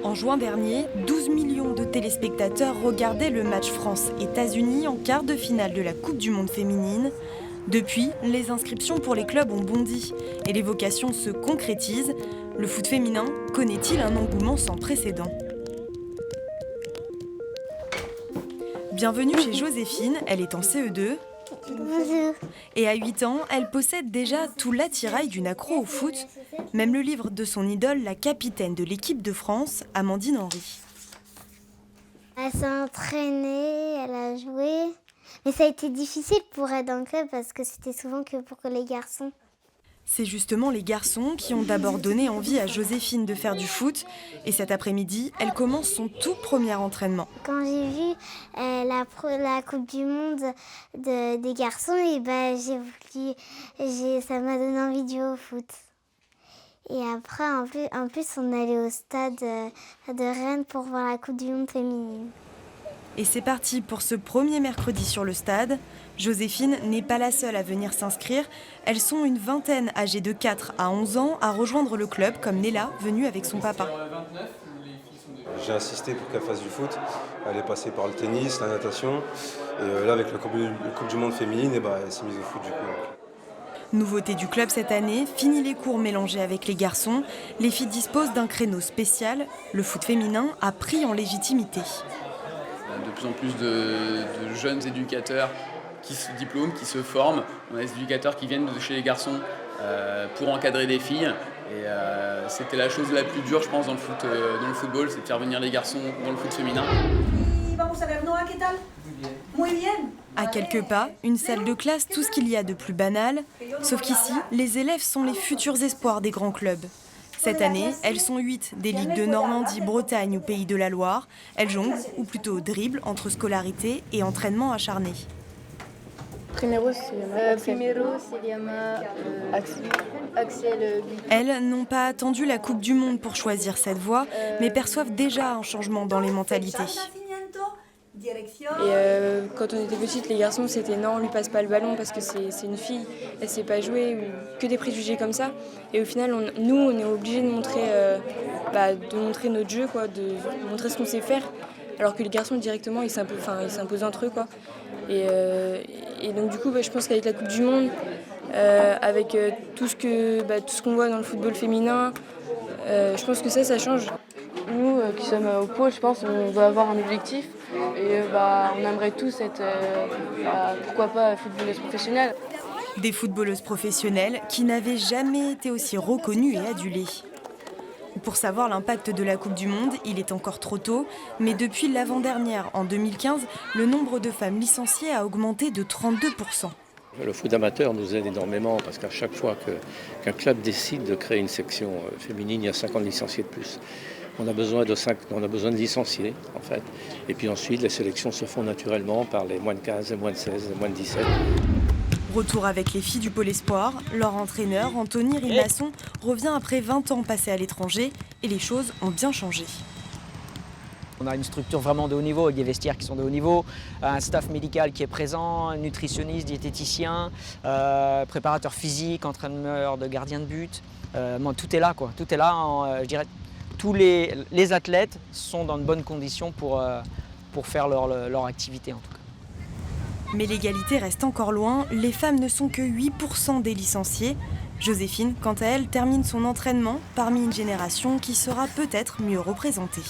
En juin dernier, 12 millions de téléspectateurs regardaient le match France-États-Unis en quart de finale de la Coupe du Monde féminine. Depuis, les inscriptions pour les clubs ont bondi et les vocations se concrétisent. Le foot féminin connaît-il un engouement sans précédent ? Bienvenue chez Joséphine, elle est en CE2. Bonjour. Et à 8 ans, elle possède déjà tout l'attirail d'une accro au foot, même le livre de son idole, la capitaine de l'équipe de France, Amandine Henry. Elle s'est entraînée, elle a joué. Mais ça a été difficile pour être dans le club parce que c'était souvent que pour les garçons. C'est justement les garçons qui ont d'abord donné envie à Joséphine de faire du foot. Et cet après-midi, elle commence son tout premier entraînement. Quand j'ai vu la Coupe du Monde des garçons, et ça m'a donné envie de jouer au foot. Et après, en plus, on allait au stade de Rennes pour voir la Coupe du Monde féminine. Et c'est parti pour ce premier mercredi sur le stade. Joséphine n'est pas la seule à venir s'inscrire. Elles sont une vingtaine âgées de 4 à 11 ans à rejoindre le club, comme Néla, venue avec son papa. J'ai insisté pour qu'elle fasse du foot. Elle est passée par le tennis, la natation. Et là, avec la Coupe du Monde féminine, elle s'est mise au foot du coup. Nouveauté du club cette année, fini les cours mélangés avec les garçons. Les filles disposent d'un créneau spécial. Le foot féminin a pris en légitimité. De plus en plus de jeunes éducateurs qui se diplôment, qui se forment. On a des éducateurs qui viennent de chez les garçons pour encadrer des filles. Et c'était la chose la plus dure, je pense, dans le football, c'est de faire venir les garçons dans le foot féminin. À quelques pas, une salle de classe, tout ce qu'il y a de plus banal. Sauf qu'ici, les élèves sont les futurs espoirs des grands clubs. Cette année, elles sont 8 des ligues de Normandie, Bretagne ou Pays de la Loire. Elles jonglent, ou plutôt dribblent, entre scolarité et entraînement acharné. Axel. Elles n'ont pas attendu la Coupe du Monde pour choisir cette voie, mais perçoivent déjà un changement dans les mentalités. Et quand on était petite, les garçons, c'était non, lui passe pas le ballon parce que c'est une fille, elle sait pas jouer, ou que des préjugés comme ça. Et au final, on est obligés de montrer notre jeu, quoi, de montrer ce qu'on sait faire. Alors que les garçons, directement, ils s'imposent entre eux, quoi. Et donc, du coup, je pense qu'avec la Coupe du Monde, avec tout ce qu'on voit dans le football féminin, je pense que ça change. Nous qui sommes au pôle, je pense qu'on doit avoir un objectif et on aimerait tous être, pourquoi pas, footballeuses professionnelles. Des footballeuses professionnelles qui n'avaient jamais été aussi reconnues et adulées. Pour savoir l'impact de la Coupe du Monde, il est encore trop tôt, mais depuis l'avant-dernière, en 2015, le nombre de femmes licenciées a augmenté de 32%. Le foot amateur nous aide énormément parce qu'à chaque fois qu'un club décide de créer une section féminine, il y a 50 licenciés de plus. On a besoin de licenciés, en fait. Et puis ensuite, les sélections se font naturellement par les moins de 15, les moins de 16, les moins de 17. Retour avec les filles du Pôle Espoir. Leur entraîneur, Anthony Rimasson, revient après 20 ans passés à l'étranger et les choses ont bien changé. On a une structure vraiment de haut niveau, avec des vestiaires qui sont de haut niveau, un staff médical qui est présent, un nutritionniste, diététicien, préparateur physique, entraîneur de gardien de but. Tout est là, quoi. Tout est là, je dirais. Tous les athlètes sont dans de bonnes conditions pour faire leur activité, en tout cas. Mais l'égalité reste encore loin. Les femmes ne sont que 8% des licenciés. Joséphine, quant à elle, termine son entraînement parmi une génération qui sera peut-être mieux représentée.